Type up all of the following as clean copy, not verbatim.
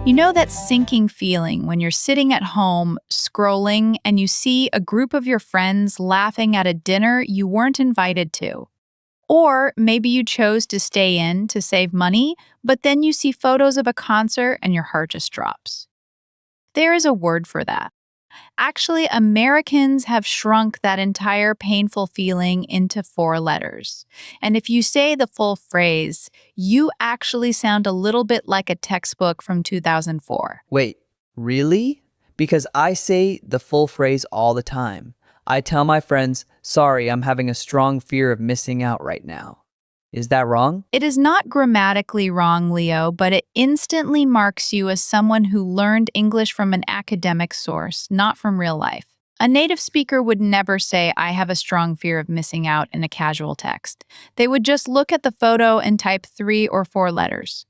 You know that sinking feeling when you're sitting at home, scrolling, and you see a group of your friends laughing at a dinner you weren't invited to? Or maybe you chose to stay in to save money, but then you see photos of a concert and your heart just drops. There is a word for that. Actually, Americans have shrunk that entire painful feeling into four letters. And if you say the full phrase, you actually sound a little bit like a textbook from 2004. Wait, really? Because I say the full phrase all the time. I tell my friends, sorry, I'm having a strong fear of missing out right now. Is that wrong? It is not grammatically wrong, Leo, but it instantly marks you as someone who learned English from an academic source, not from real life. A native speaker would never say, I have a strong fear of missing out in a casual text. They would just look at the photo and type 3 or 4 letters.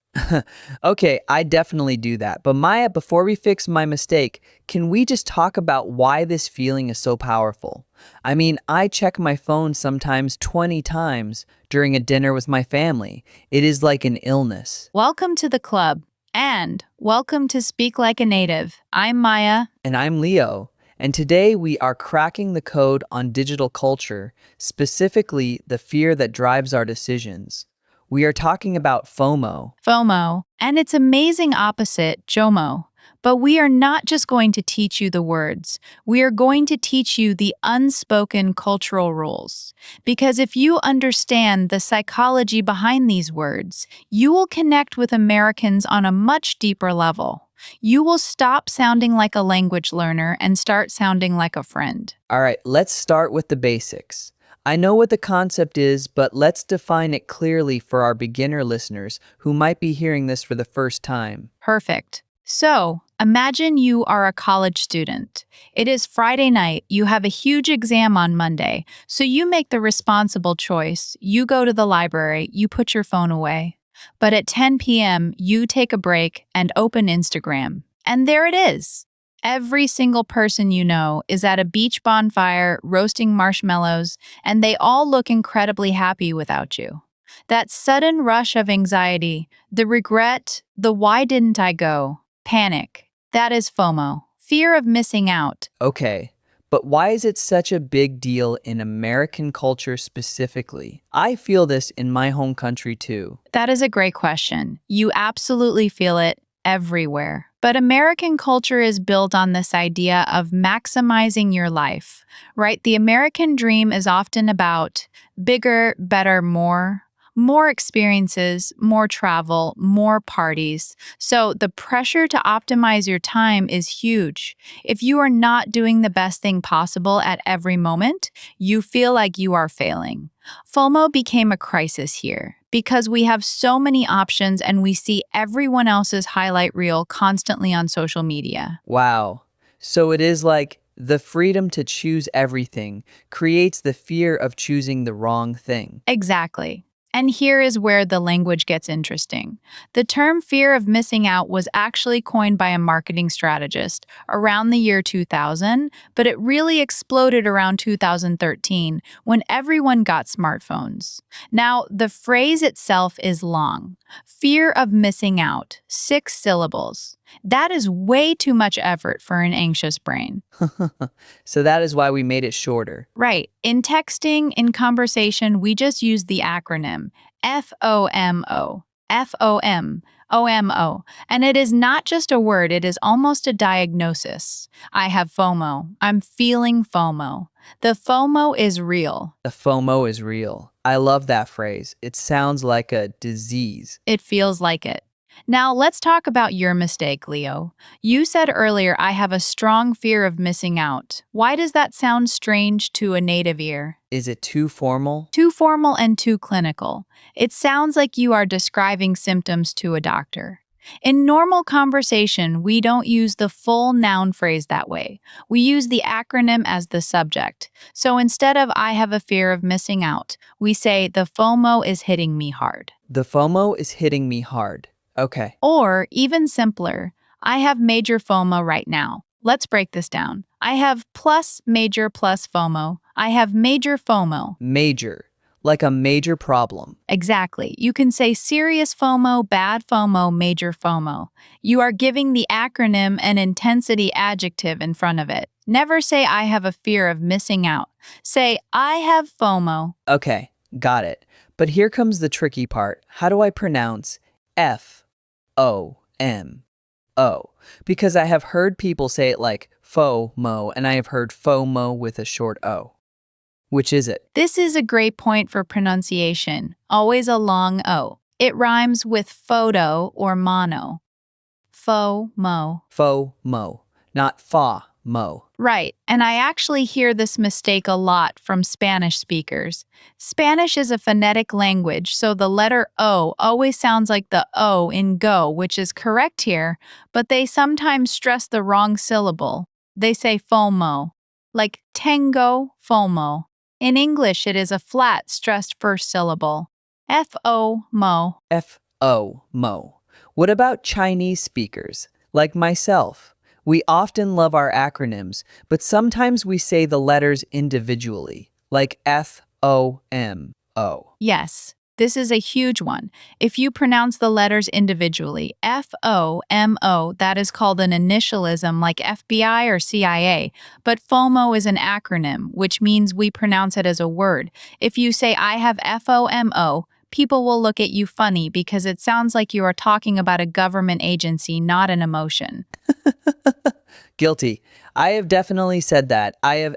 Okay, I definitely do that. But Maya, before we fix my mistake, can we just talk about why this feeling is so powerful? I mean, I check my phone sometimes 20 times during a dinner with my family. It is like an illness. Welcome to the club, and welcome to Speak Like a Native. I'm Maya. And I'm Leo. And today we are cracking the code on digital culture, specifically the fear that drives our decisions. We are talking about FOMO, and its amazing opposite, JOMO. But we are not just going to teach you the words, we are going to teach you the unspoken cultural rules. Because if you understand the psychology behind these words, you will connect with Americans on a much deeper level. You will stop sounding like a language learner and start sounding like a friend. All right, let's start with the basics. I know what the concept is, but let's define it clearly for our beginner listeners who might be hearing this for the first time. Perfect. So, imagine you are a college student. It is Friday night, you have a huge exam on Monday, so you make the responsible choice. You go to the library, you put your phone away. But at 10 p.m., you take a break and open Instagram. And there it is. Every single person you know is at a beach bonfire roasting marshmallows, and they all look incredibly happy without you. That sudden rush of anxiety, the regret, the why didn't I go, panic, that is FOMO, fear of missing out. Okay, but why is it such a big deal in American culture specifically? I feel this in my home country too. That is a great question. You absolutely feel it everywhere. But American culture is built on this idea of maximizing your life, right? The American dream is often about bigger, better, more experiences, more travel, more parties. So the pressure to optimize your time is huge. If you are not doing the best thing possible at every moment, you feel like you are failing. FOMO became a crisis here because we have so many options and we see everyone else's highlight reel constantly on social media. Wow. So it is like the freedom to choose everything creates the fear of choosing the wrong thing. Exactly. And here is where the language gets interesting. The term fear of missing out was actually coined by a marketing strategist around the year 2000, but it really exploded around 2013 when everyone got smartphones. Now, the phrase itself is long. Fear of missing out, 6 syllables. That is way too much effort for an anxious brain. So that is why we made it shorter. Right. In texting, in conversation, we just use the acronym FOMO. FOMO. And it is not just a word, it is almost a diagnosis. I have FOMO. I'm feeling FOMO. The FOMO is real. The FOMO is real. I love that phrase. It sounds like a disease. It feels like it. Now, let's talk about your mistake, Leo. You said earlier, I have a strong fear of missing out. Why does that sound strange to a native ear? Is it too formal? Too formal and too clinical. It sounds like you are describing symptoms to a doctor. In normal conversation, we don't use the full noun phrase that way. We use the acronym as the subject. So instead of I have a fear of missing out, we say the FOMO is hitting me hard. The FOMO is hitting me hard. Okay. Or, even simpler, I have major FOMO right now. Let's break this down. I have plus major plus FOMO. I have major FOMO. Major. like a major problem. Exactly. You can say serious FOMO, bad FOMO, major FOMO. You are giving the acronym an intensity adjective in front of it. Never say, I have a fear of missing out. Say, I have FOMO. Okay, got it. But here comes the tricky part. How do I pronounce FOMO? Because I have heard people say it like FOMO, and I have heard FOMO with a short O. Which is it? This is a great point for pronunciation. Always a long O. It rhymes with photo or mono. FOMO. FOMO, not FA-mo. Right, and I actually hear this mistake a lot from Spanish speakers. Spanish is a phonetic language, so the letter O always sounds like the O in go, which is correct here, but they sometimes stress the wrong syllable. They say FOMO, like tengo FOMO. In English, it is a flat, stressed first syllable. FOMO. FOMO. What about Chinese speakers, like myself? We often love our acronyms, but sometimes we say the letters individually, like FOMO. Yes, this is a huge one. If you pronounce the letters individually, FOMO, that is called an initialism like FBI or CIA. But FOMO is an acronym, which means we pronounce it as a word. If you say, I have FOMO, people will look at you funny because it sounds like you are talking about a government agency, not an emotion. Guilty. I have definitely said that. I have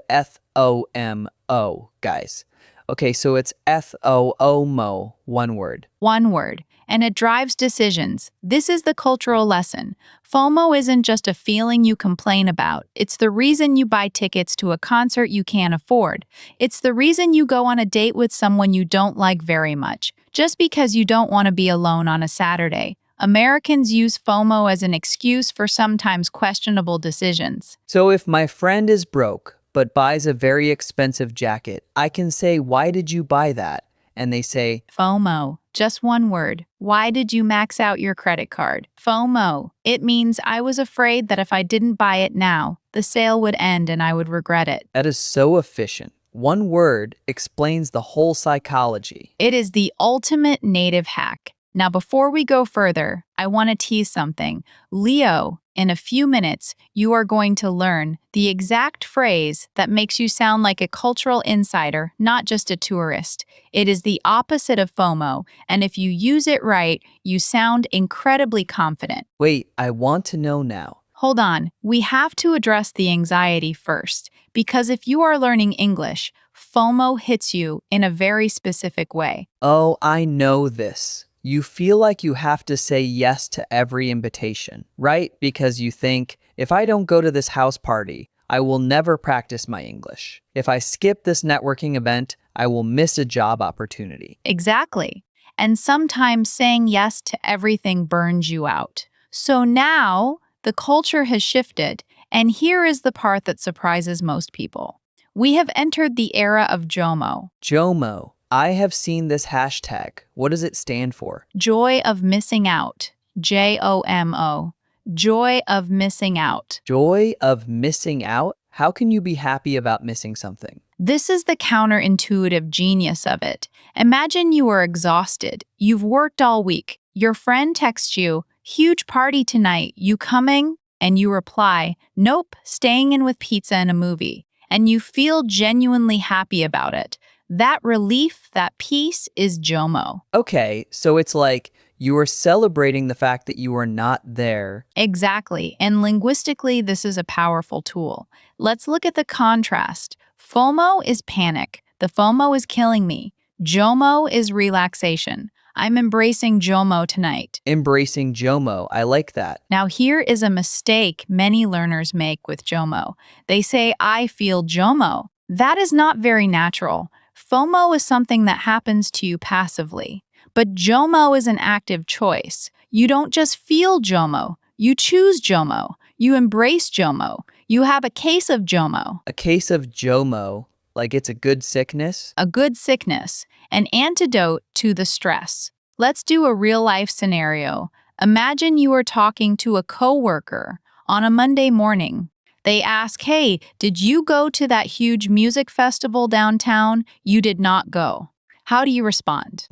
FOMO, guys. Okay, so it's FOMO, one word. One word, and it drives decisions. This is the cultural lesson. FOMO isn't just a feeling you complain about. It's the reason you buy tickets to a concert you can't afford. It's the reason you go on a date with someone you don't like very much, just because you don't want to be alone on a Saturday. Americans use FOMO as an excuse for sometimes questionable decisions. So if my friend is broke but buys a very expensive jacket, I can say, why did you buy that? And they say, FOMO, just one word. Why did you max out your credit card? FOMO. It means I was afraid that if I didn't buy it now, the sale would end and I would regret it. that is so efficient. One word explains the whole psychology. It is the ultimate native hack. Now, before we go further, I want to tease something. Leo, in a few minutes, you are going to learn the exact phrase that makes you sound like a cultural insider, not just a tourist. It is the opposite of FOMO, and if you use it right, you sound incredibly confident. Wait, I want to know now. Hold on, we have to address the anxiety first, because if you are learning English, FOMO hits you in a very specific way. Oh, I know this. You feel like you have to say yes to every invitation, right? Because you think, if I don't go to this house party, I will never practice my English. If I skip this networking event, I will miss a job opportunity. Exactly. And sometimes saying yes to everything burns you out. So now the culture has shifted, and here is the part that surprises most people. We have entered the era of JOMO, JOMO. I have seen this hashtag. What does it stand for? joy of missing out. JOMO, joy of missing out. Joy of missing out? How can you be happy about missing something? This is the counterintuitive genius of it. Imagine you are exhausted. You've worked all week. Your friend texts you, huge party tonight, you coming? And you reply, nope, staying in with pizza and a movie. And you feel genuinely happy about it. That relief, that peace is JOMO. Okay, so it's like you are celebrating the fact that you are not there. Exactly. And linguistically, this is a powerful tool. Let's look at the contrast. FOMO is panic. The FOMO is killing me. JOMO is relaxation. I'm embracing JOMO tonight. Embracing JOMO. I like that. Now, here is a mistake many learners make with JOMO. They say, I feel JOMO. That is not very natural. FOMO is something that happens to you passively. But JOMO is an active choice. You don't just feel JOMO. You choose JOMO. You embrace JOMO. You have a case of JOMO. A case of JOMO, like it's a good sickness? A good sickness, an antidote to the stress. Let's do a real-life scenario. Imagine you are talking to a coworker on a Monday morning. They ask, hey, did you go to that huge music festival downtown? You did not go. How do you respond?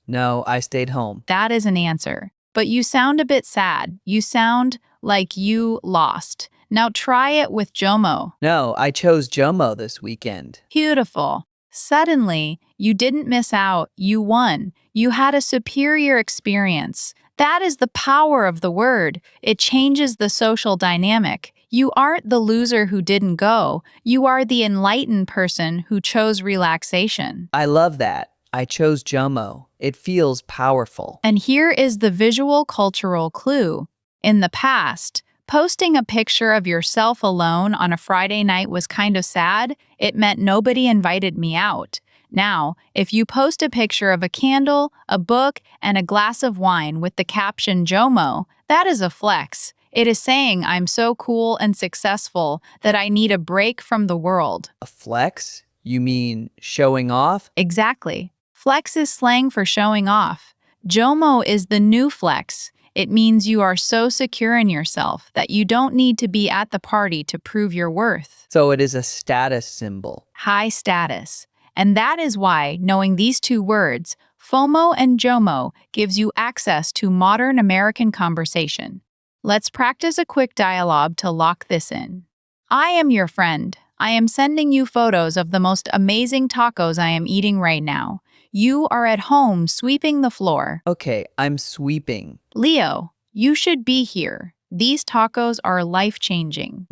No, I stayed home. That is an answer. But you sound a bit sad. You sound like you lost. Now try it with JOMO. No, I chose JOMO this weekend. Beautiful. Suddenly, you didn't miss out. You won. You had a superior experience. That is the power of the word. It changes the social dynamic. You aren't the loser who didn't go. You are the enlightened person who chose relaxation. I love that. I chose JOMO. It feels powerful. And here is the visual cultural clue. In the past, posting a picture of yourself alone on a Friday night was kind of sad. It meant nobody invited me out. Now, if you post a picture of a candle, a book, and a glass of wine with the caption JOMO, that is a flex. It is saying I'm so cool and successful that I need a break from the world. A flex? You mean showing off? Exactly. Flex is slang for showing off. JOMO is the new flex. It means you are so secure in yourself that you don't need to be at the party to prove your worth. So it is a status symbol. High status. And that is why, knowing these two words, FOMO and JOMO, gives you access to modern American conversation. Let's practice a quick dialogue to lock this in. I am your friend. I am sending you photos of the most amazing tacos I am eating right now. You are at home sweeping the floor. Okay, I'm sweeping. Leo, you should be here. These tacos are life-changing.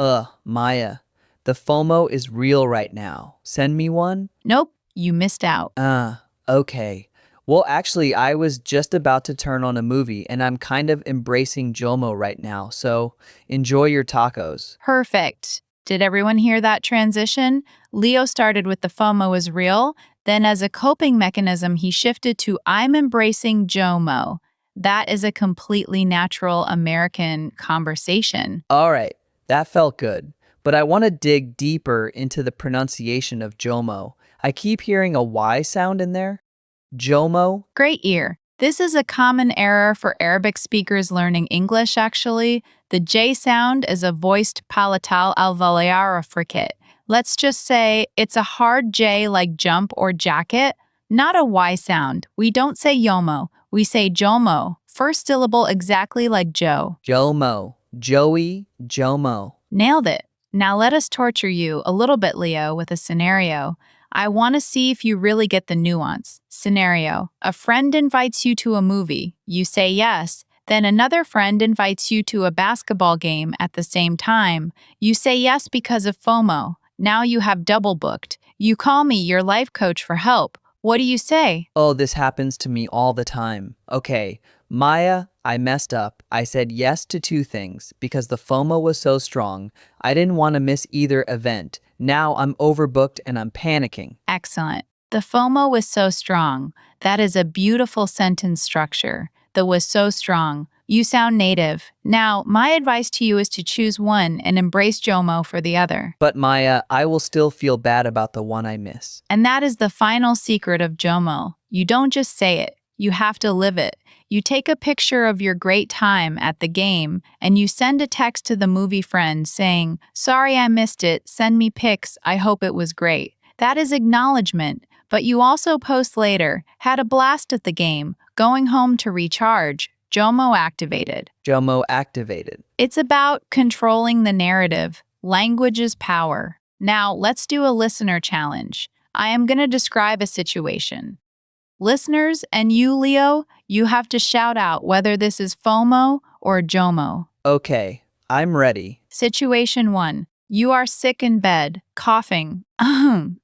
Maya. The FOMO is real right now. Send me one? Nope, you missed out. Okay. Well, actually, I was just about to turn on a movie, and I'm kind of embracing JOMO right now, so enjoy your tacos. Perfect. Did everyone hear that transition? Leo started with the FOMO is real, then as a coping mechanism, he shifted to I'm embracing JOMO. That is a completely natural American conversation. All right, that felt good. But I want to dig deeper into the pronunciation of JOMO. I keep hearing a Y sound in there. JOMO? Great ear. This is a common error for Arabic speakers learning English, actually. The J sound is a voiced palatal alveolar fricative. Let's just say it's a hard J like jump or jacket, not a Y sound. We don't say yomo, we say jomo. First syllable exactly like Joe. JOMO. Joey. JOMO. Nailed it. Now let us torture you a little bit, Leo, with a scenario. I want to see if you really get the nuance. Scenario: a friend invites you to a movie. You say yes. Then another friend invites you to a basketball game at the same time. You say yes because of FOMO. Now you have double booked. You call me, your life coach, for help. What do you say? Oh, this happens to me all the time. Okay, Maya, I messed up. I said yes to two things because the FOMO was so strong. I didn't want to miss either event. Now I'm overbooked and I'm panicking. Excellent. The FOMO was so strong. That is a beautiful sentence structure. The was so strong. You sound native. Now, my advice to you is to choose one and embrace JOMO for the other. But Maya, I will still feel bad about the one I miss. And that is the final secret of JOMO. You don't just say it, you have to live it. You take a picture of your great time at the game and you send a text to the movie friend saying, "Sorry I missed it, send me pics, I hope it was great." That is acknowledgement, but you also post later, "Had a blast at the game, going home to recharge, JOMO activated." JOMO activated. It's about controlling the narrative. Language is power. Now, let's do a listener challenge. I am going to describe a situation. Listeners, and you, Leo, you have to shout out whether this is FOMO or JOMO. Okay, I'm ready. Situation 1. You are sick in bed, coughing.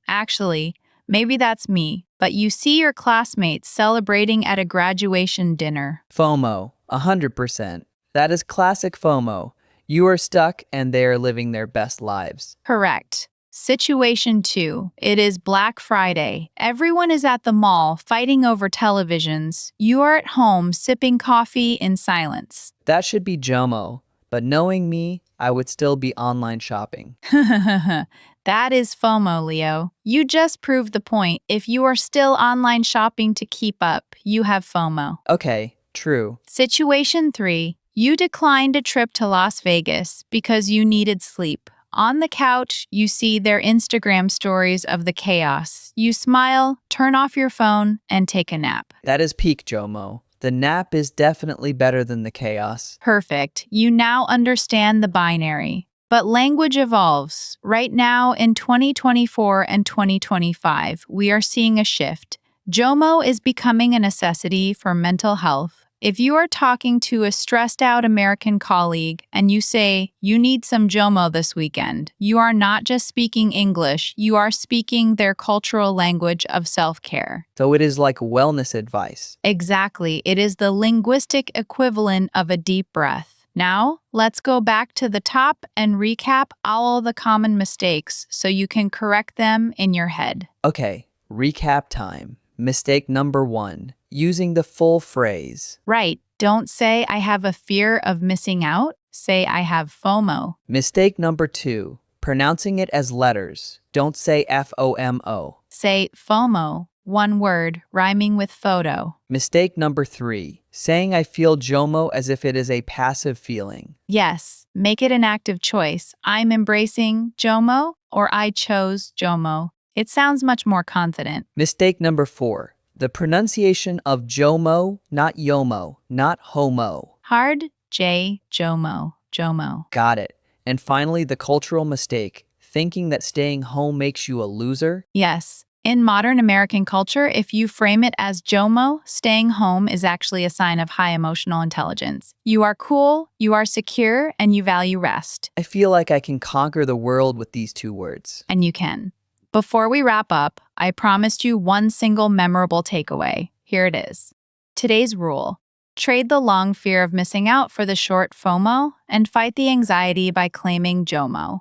Actually, maybe that's me, but you see your classmates celebrating at a graduation dinner. FOMO, 100%. That is classic FOMO. You are stuck and they are living their best lives. Correct. Situation 2. It is Black Friday. Everyone is at the mall fighting over televisions. You are at home sipping coffee in silence. That should be JOMO, but knowing me, I would still be online shopping. That is FOMO, Leo. You just proved the point. If you are still online shopping to keep up, you have FOMO. Okay, true. Situation 3. You declined a trip to Las Vegas because you needed sleep. On the couch, you see their Instagram stories of the chaos. You smile, turn off your phone, and take a nap. That is peak JOMO. The nap is definitely better than the chaos. Perfect. You now understand the binary. But language evolves. Right now, in 2024 and 2025, we are seeing a shift. JOMO is becoming a necessity for mental health. If you are talking to a stressed out American colleague and you say, you need some JOMO this weekend, you are not just speaking English, you are speaking their cultural language of self care. So it is like wellness advice. Exactly. It is the linguistic equivalent of a deep breath. Now, let's go back to the top and recap all the common mistakes so you can correct them in your head. Okay, recap time. Mistake number 1, using the full phrase. Right. Don't say, I have a fear of missing out. Say, I have FOMO. Mistake number 2, pronouncing it as letters. Don't say FOMO. Say, FOMO. One word, rhyming with photo. Mistake number 3, saying I feel JOMO as if it is a passive feeling. Yes, make it an active choice. I'm embracing JOMO or I chose JOMO. It sounds much more confident. Mistake number 4, the pronunciation of JOMO, not YOMO, not homo. Hard, J, JOMO, JOMO. Got it. And finally, the cultural mistake, thinking that staying home makes you a loser. Yes. In modern American culture, if you frame it as JOMO, staying home is actually a sign of high emotional intelligence. You are cool, you are secure, and you value rest. I feel like I can conquer the world with these 2 words. And you can. Before we wrap up, I promised you one single memorable takeaway. Here it is. Today's rule. Trade the long fear of missing out for the short FOMO and fight the anxiety by claiming JOMO.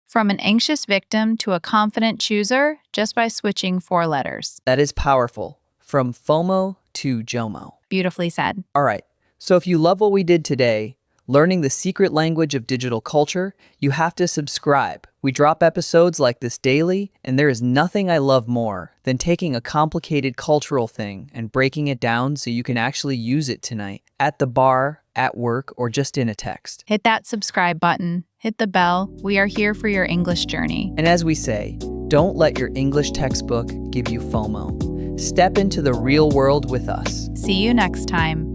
From an anxious victim to a confident chooser just by switching 4 letters. That is powerful. From FOMO to JOMO. Beautifully said. All right, so if you love what we did today, learning the secret language of digital culture, you have to subscribe. We drop episodes like this daily, and there is nothing I love more than taking a complicated cultural thing and breaking it down so you can actually use it tonight, at the bar, at work, or just in a text. Hit that subscribe button. Hit the bell. We are here for your English journey. And as we say, don't let your English textbook give you FOMO. Step into the real world with us. See you next time.